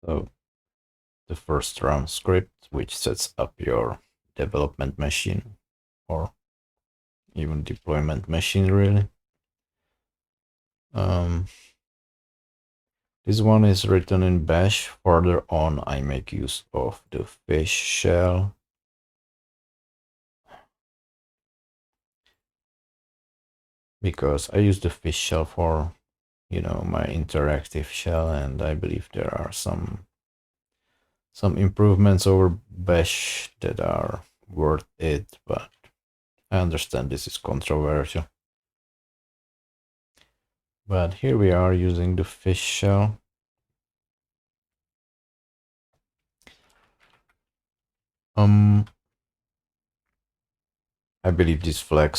So the first RAM script, which sets up your development machine or even deployment machine, really. This one is written in bash. Further on, I make use of the fish shell. Because I use the fish shell for, my interactive shell, and I believe there are some improvements over bash that are worth it, but I understand this is controversial. But here we are using the fish shell. I believe this flag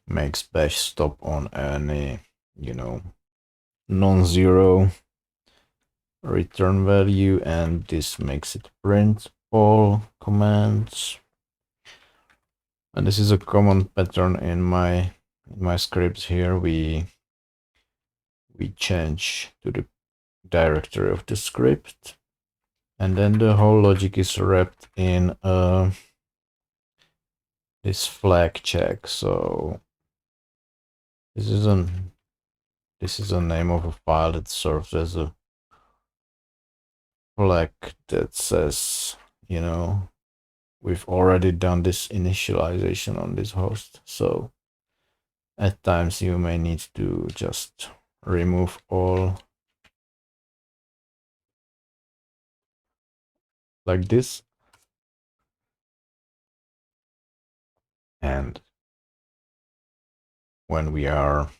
makes bash stop on any, non-zero return value, and this makes it print all commands. And this is a common pattern in my scripts here. We change to the directory of the script, and then the whole logic is wrapped in this flag check. So this is a name of a file that serves as a flag that says, we've already done this initialization on this host. So at times you may need to just remove all like this. And when we are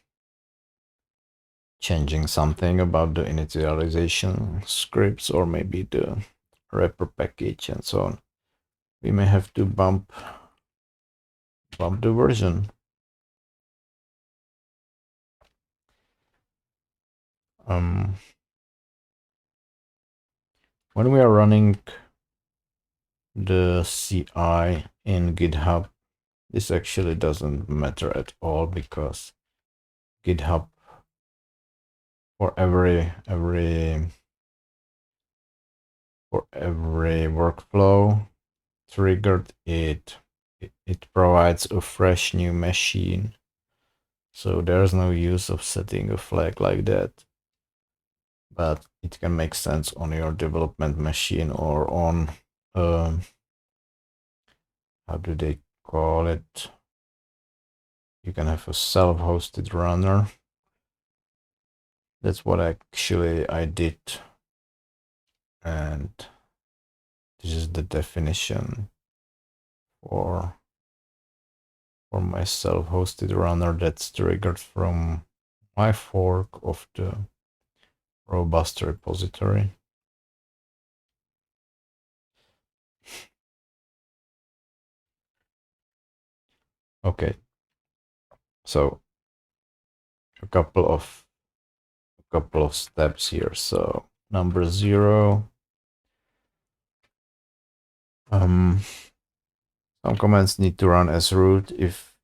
changing something about the initialization scripts, or maybe the wrapper package and so on, we may have to bump the version. When we are running the CI in GitHub, this actually doesn't matter at all, because GitHub, for every workflow triggered, it provides a fresh new machine. So there's no use of setting a flag like that. But it can make sense on your development machine, or on how do they call it? You can have a self-hosted runner. That's what actually I did, and this is the definition for my self-hosted runner that's triggered from my fork of the robust repository. Okay, so a couple of steps here. So number 0, some commands need to run as root. If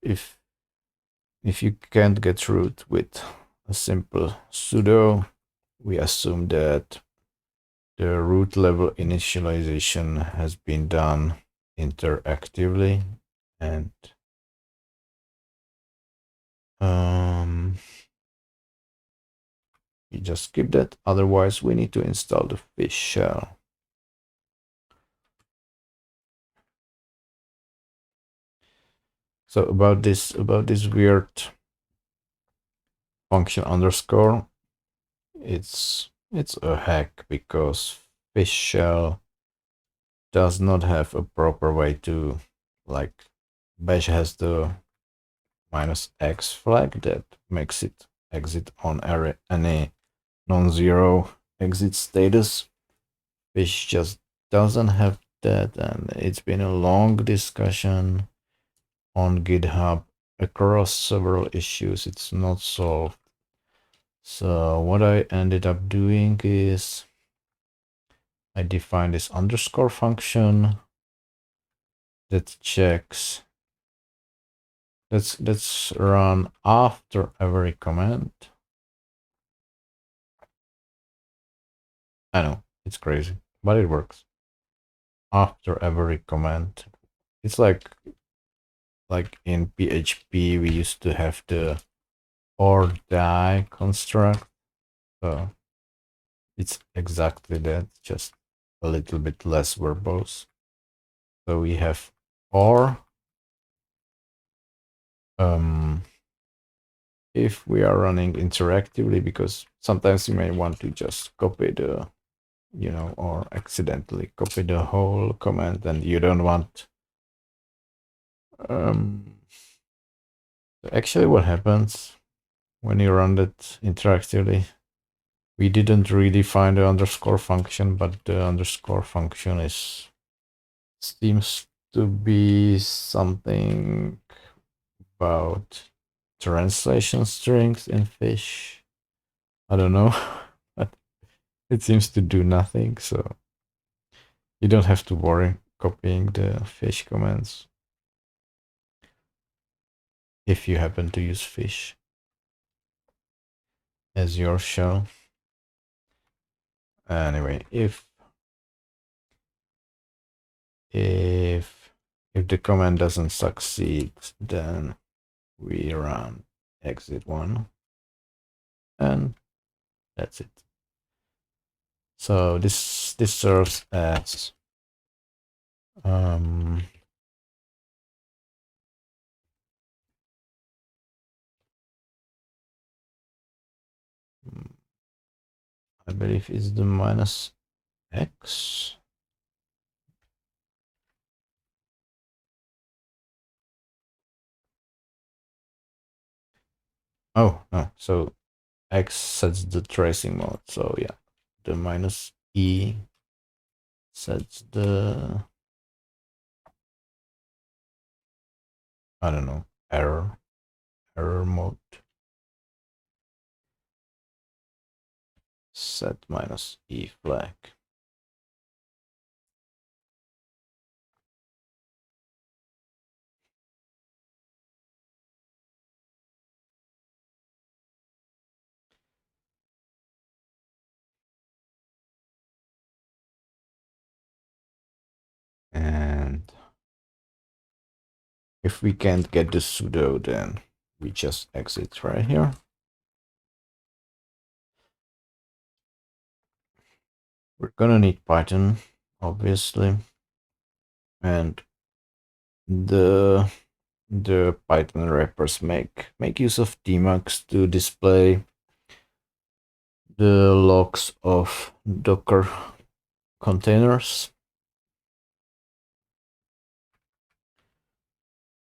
you can't get root with a simple sudo, we assume that the root level initialization has been done interactively, and you just skip that. Otherwise, we need to install the fish shell. So about this weird function underscore, it's a hack, because fish shell does not have a proper way to, like, bash has the -x flag that makes it exit on any non-zero exit status. Fish just doesn't have that, and it's been a long discussion on GitHub across several issues. It's not solved. So what I ended up doing is I define this underscore function that checks, let's run after every command. I know, it's crazy, but it works. After every command, it's like in PHP we used to have the or die construct, so it's exactly that, just a little bit less verbose. So we have or if we are running interactively, because sometimes you may want to just copy the, or accidentally copy the whole command, and you don't want actually what happens when you run that interactively, we didn't really find the underscore function, but the underscore function seems to be something about translation strings in fish. I don't know, but it seems to do nothing, so you don't have to worry copying the fish commands if you happen to use fish as your shell. Anyway, if the command doesn't succeed, then we run exit one, and that's it. So this serves as I believe it's the minus x. Oh no, so x sets the tracing mode. So yeah, the minus e sets the, I don't know, error mode. Set minus e flag. And if we can't get the sudo, then we just exit right here. We're gonna need Python, obviously, and the Python wrappers make use of tmux to display the logs of Docker containers.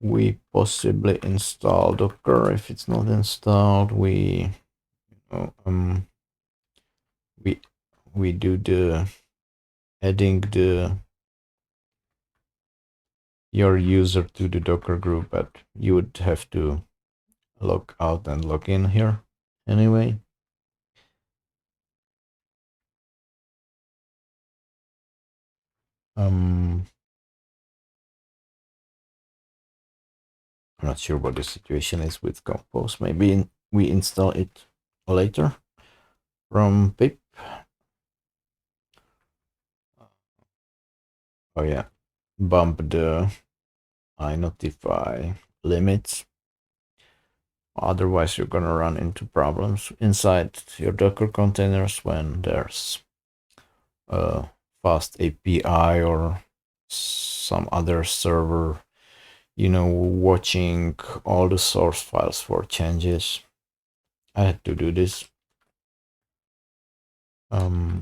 We possibly install Docker. If it's not installed, we do the adding your user to the Docker group, but you would have to log out and log in here anyway. I'm not sure what the situation is with Compose. Maybe we install it later from pip. Oh yeah, bump the inotify limits. Otherwise, you're gonna run into problems inside your Docker containers when there's a fast API or some other server, watching all the source files for changes. I had to do this. Uh,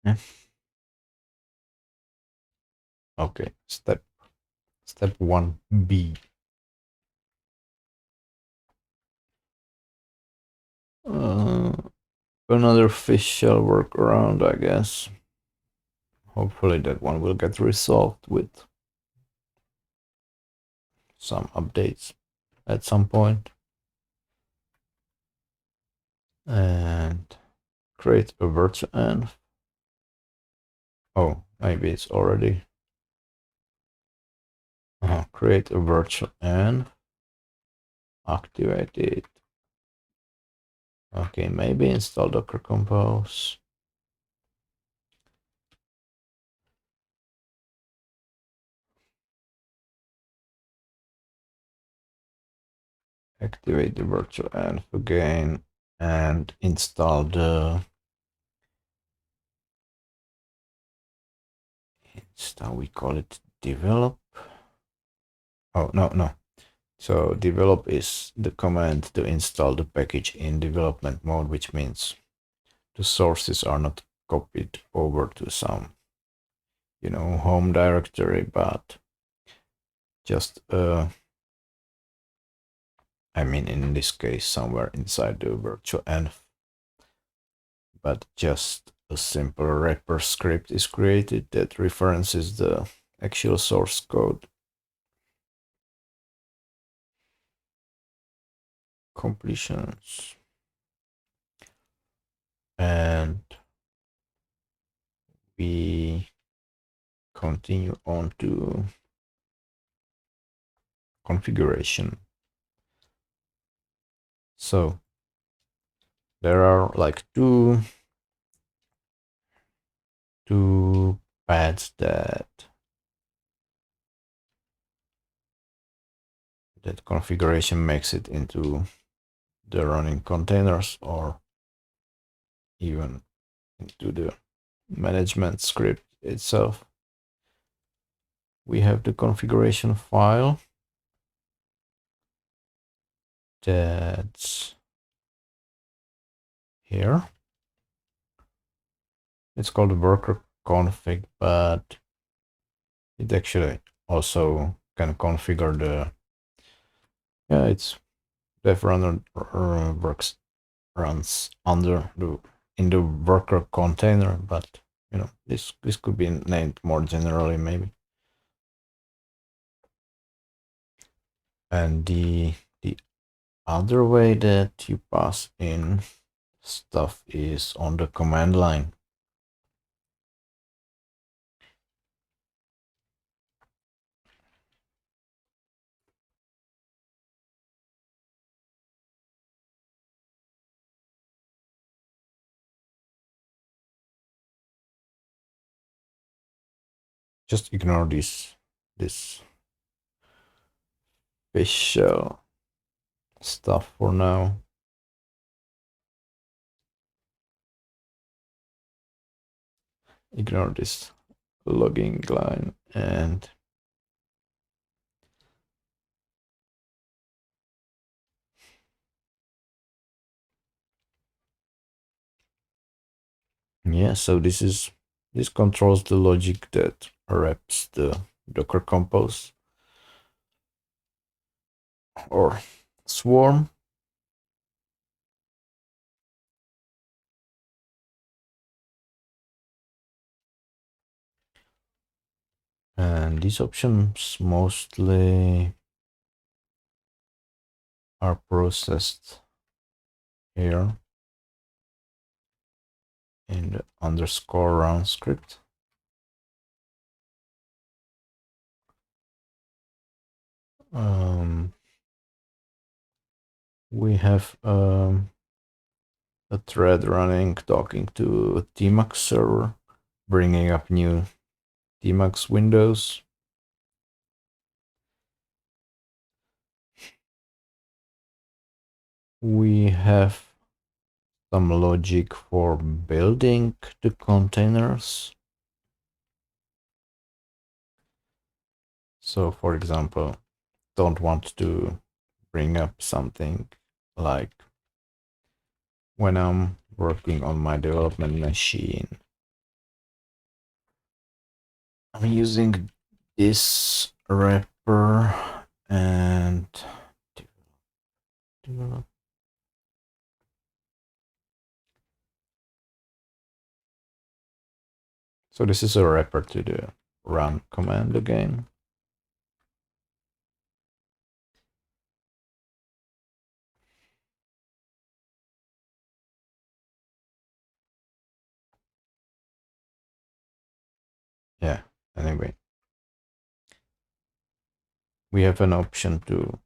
yeah. Okay, step 1B. Another fish shell workaround, I guess. Hopefully that one will get resolved with some updates at some point. And create a virtual env. Oh, maybe it's already. Create a virtual env. Activate it. Okay, maybe install Docker Compose. Activate the virtual env again and install the we call it develop. Oh, no. So develop is the command to install the package in development mode, which means the sources are not copied over to some, home directory, but just, I mean, in this case, somewhere inside the virtual env, but just a simple wrapper script is created that references the actual source code. Completions. And we continue on to configuration. So there are like two paths that configuration makes it into the running containers or even into the management script itself. We have the configuration file that's here. It's called worker config, but it actually also can configure the, it's dev runner runs under in the worker container, but this could be named more generally maybe. And the other way that you pass in stuff is on the command line. Just ignore this fish shell stuff for now. Ignore this logging line and yeah, so this controls the logic that wraps the Docker Compose or Swarm. And these options mostly are processed here in the underscore run script. We have a thread running talking to a Tmux server, bringing up new Tmux windows. We have some logic for building the containers. So, for example, don't want to bring up something like when I'm working on my development machine, I'm using this wrapper and develop. So this is a wrapper to the run command again. yeah, anyway, we have an option to,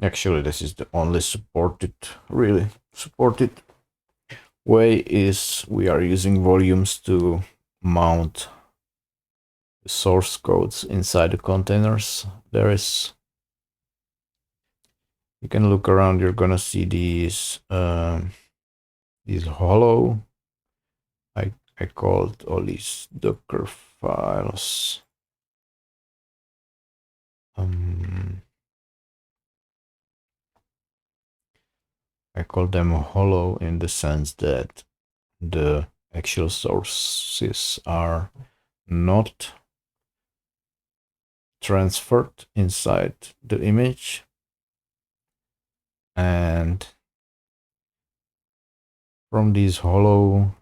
actually this is the only supported, really supported way, is we are using volumes to mount the source codes inside the containers. There is, you can look around, you're gonna see these hollow, I called all these Docker files. I call them hollow in the sense that the actual sources are not transferred inside the image, and from these hollow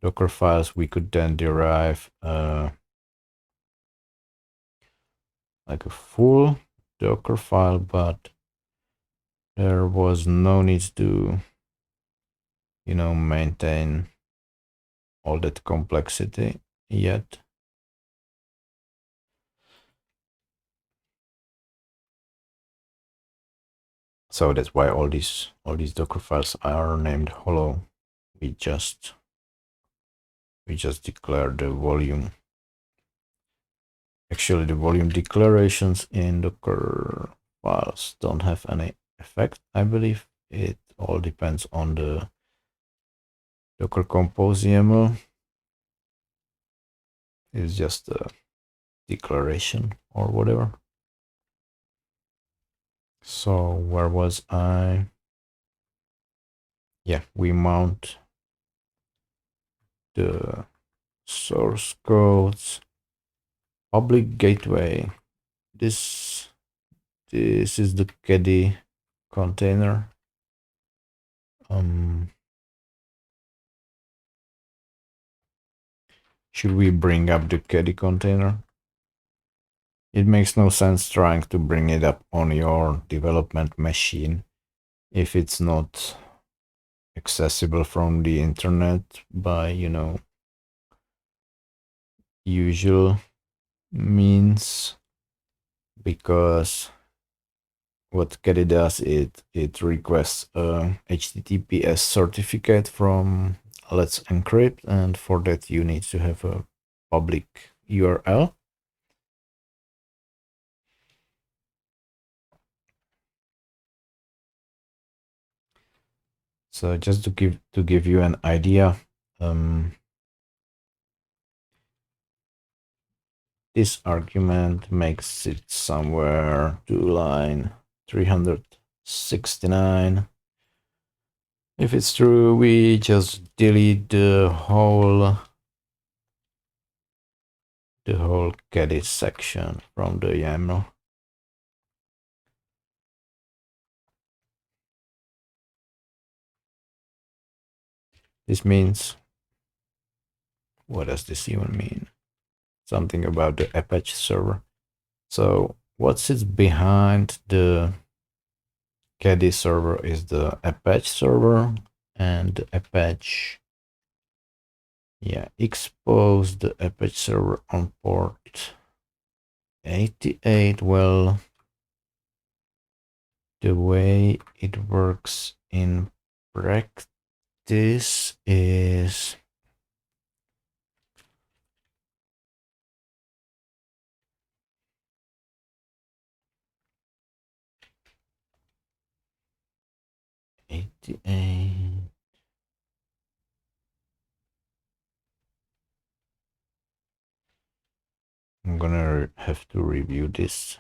Docker files we could then derive like a full Docker file, but there was no need to, you know, maintain all that complexity yet. So that's why all these Docker files are named hollow. We just declare the volume. Actually, the volume declarations in Docker files don't have any effect, I believe. It all depends on the Docker Compose YAML. It's just a declaration or whatever. So where was I? Yeah, we mount the source codes, public gateway. This is the Caddy container. Should we bring up the Caddy container? It makes no sense trying to bring it up on your development machine if it's not accessible from the internet by, you know, usual means, because what Caddy does, it requests a HTTPS certificate from Let's Encrypt, and for that you need to have a public URL. So just to give you an idea, this argument makes it somewhere to line 369. If it's true, we just delete the whole Caddy section from the YAML. This means, what does this even mean? Something about the Apache server. So what sits behind the Caddy server is the Apache server, and the Apache, yeah, expose the Apache server on port 88. Well, the way it works in practice is I'm gonna have to review this.